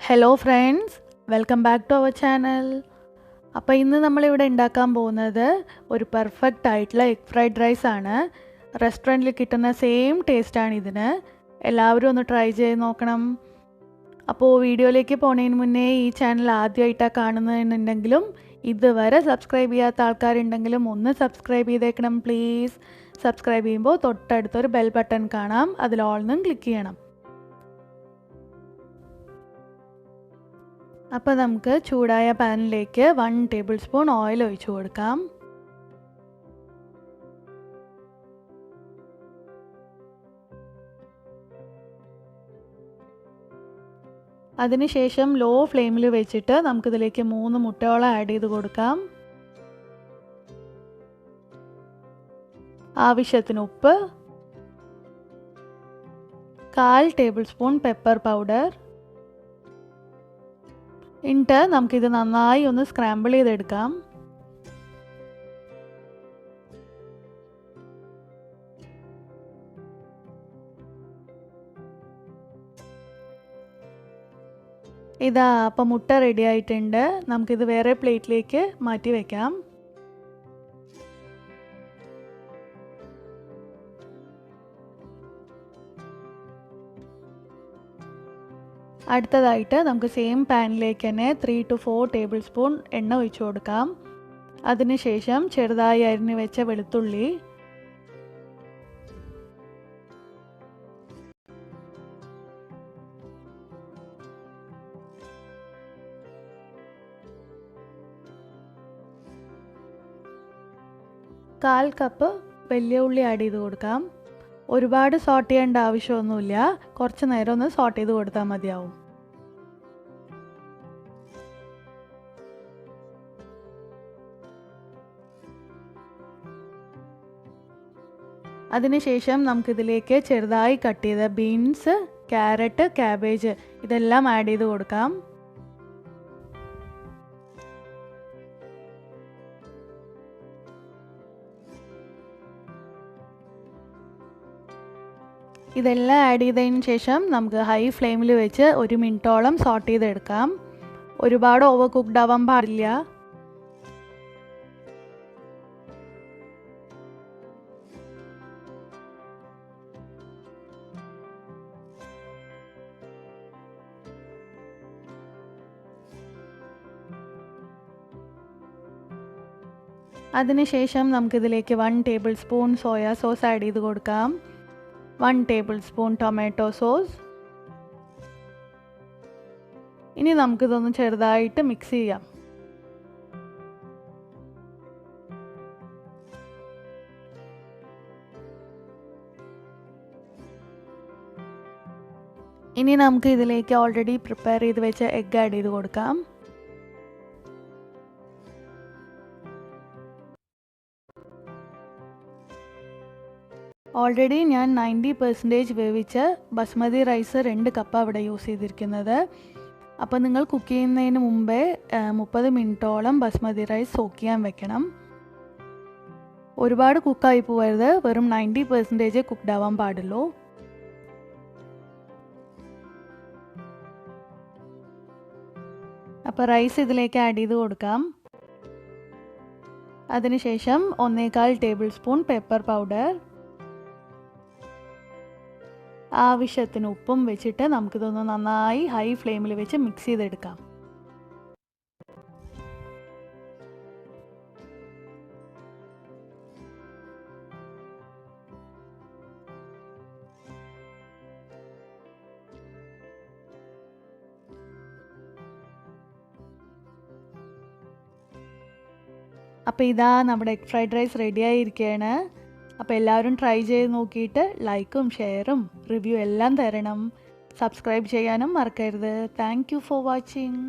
Hello friends, welcome back to our channel. അപ്പോൾ ഇന്ന് നമ്മളിവിടെ ഉണ്ടാക്കാൻ പോകുന്നത് ഒരു പെർഫെക്റ്റ് ആയിട്ടുള്ള എഗ് ഫ്രൈഡ് റൈസ് ആണ്. റെസ്റ്റോറൻറ്റിൽ കിട്ടുന്ന സെയിം ടേസ്റ്റാണ് ഇതിന്. എല്ലാവരും ഒന്ന് ട്രൈ ചെയ്ത് നോക്കണം. അപ്പോൾ വീഡിയോയിലേക്ക് പോകുന്നതിന് മുന്നേ ഈ ചാനൽ ആദ്യമായിട്ടാണ് കാണുന്നതെന്നുണ്ടെങ്കിലും ഇതുവരെ സബ്സ്ക്രൈബ് ചെയ്യാത്ത ആൾക്കാരുണ്ടെങ്കിലും ഒന്ന് സബ്സ്ക്രൈബ് ചെയ്തേക്കണം പ്ലീസ്. സബ്സ്ക്രൈബ് ചെയ്യുമ്പോൾ തൊട്ടടുത്തൊരു ബെൽ ബട്ടൺ കാണാം, അതിൽ ഓൾ നിന്നും ക്ലിക്ക് ചെയ്യണം. അപ്പോൾ നമുക്ക് ചൂടായ പാനിലേക്ക് 1 ടേബിൾ സ്പൂൺ ഓയിൽ ഒഴിച്ചു കൊടുക്കാം. അതിനുശേഷം ലോ ഫ്ലെയിമിൽ വെച്ചിട്ട് നമുക്കിതിലേക്ക് 3 മുട്ടയോളം ആഡ് ചെയ്ത് കൊടുക്കാം. ആവശ്യത്തിന് ഉപ്പ്, 1/4 ടേബിൾ സ്പൂൺ പെപ്പർ പൗഡർ. എന്നിട്ട് നമുക്കിത് നന്നായി ഒന്ന് സ്ക്രാമ്പിൾ ചെയ്തെടുക്കാം. ഇതാ അപ്പം മുട്ട റെഡി ആയിട്ടുണ്ട്. നമുക്കിത് വേറെ പ്ലേറ്റിലേക്ക് മാറ്റി വയ്ക്കാം. അടുത്തതായിട്ട് നമുക്ക് സെയിം പാനിലേക്ക് തന്നെ 3 to 4 ടേബിൾ സ്പൂൺ എണ്ണ ഒഴിച്ചു കൊടുക്കാം. അതിനുശേഷം ചെറുതായി അരിഞ്ഞു വെച്ച വെളുത്തുള്ളി, കാൽ കപ്പ് വലിയ ഉള്ളി ആഡ് ചെയ്ത് കൊടുക്കാം. ഒരുപാട് സോട്ട് ചെയ്യേണ്ട ആവശ്യമൊന്നുമില്ല, കുറച്ച് നേരം ഒന്ന് സോട്ട് ചെയ്ത് കൊടുത്താൽ മതിയാവും. അതിനുശേഷം നമുക്കിതിലേക്ക് ചെറുതായി കട്ട് ചെയ്ത ബീൻസ്, ക്യാരറ്റ്, ക്യാബേജ് ഇതെല്ലാം ആഡ് ചെയ്ത് കൊടുക്കാം. ഇതെല്ലാം ആഡ് ചെയ്തതിന് ശേഷം നമുക്ക് ഹൈ ഫ്ലെയിമിൽ വെച്ച് 1 മിനിറ്റോളം സോട്ട് ചെയ്തെടുക്കാം. ഒരുപാട് ഓവർ കുക്ക്ഡ് ആവാൻ പാടില്ല. അതിനുശേഷം നമുക്കിതിലേക്ക് 1 table spoon soya sauce add ചെയ്ത് കൊടുക്കാം. 1 ടേബിൾ സ്പൂൺ ടൊമാറ്റോ സോസ്. ഇനി നമുക്കിതൊന്ന് ചെറുതായിട്ട് മിക്സ് ചെയ്യാം. ഇനി നമുക്ക് ഇതിലേക്ക് ഓൾറെഡി പ്രിപ്പയർ ചെയ്ത് വെച്ച എഗ്ഗ് ആഡ് ചെയ്ത് കൊടുക്കാം. ഓൾറെഡി ഞാൻ 90% വേവിച്ച ബസ്മതി റൈസ് 2 കപ്പാണ് ഇവിടെ യൂസ് ചെയ്തിരിക്കുന്നത്. അപ്പോൾ നിങ്ങൾ കുക്ക് ചെയ്യുന്നതിന് മുമ്പേ 30 മിനിറ്റോളം ബസ്മതി റൈസ് സോക്ക് ചെയ്യാൻ വെക്കണം. ഒരുപാട് കുക്കായി പോകരുത്, വെറും 90% കുക്ക്ഡ് ആവാൻ പാടുള്ളൂ. അപ്പോൾ റൈസ് ഇതിലേക്ക് ആഡ് ചെയ്ത് കൊടുക്കാം. അതിനുശേഷം 1/4 ടേബിൾ സ്പൂൺ പെപ്പർ പൗഡർ, ആവശ്യത്തിന് ഉപ്പും വെച്ചിട്ട് നമുക്കിതൊന്ന് നന്നായി ഹൈ ഫ്ലെയിമിൽ വെച്ച് മിക്സ് ചെയ്തെടുക്കാം. അപ്പോൾ ഇതാ നമ്മുടെ എഗ് ഫ്രൈഡ് റൈസ് റെഡി ആയിരിക്കുകയാണ്. അപ്പോൾ എല്ലാവരും ട്രൈ ചെയ്ത് നോക്കിയിട്ട് ലൈക്കും ഷെയറും റിവ്യൂ എല്ലാം തരണം. സബ്സ്ക്രൈബ് ചെയ്യാനും മറക്കരുത്. Thank you for watching.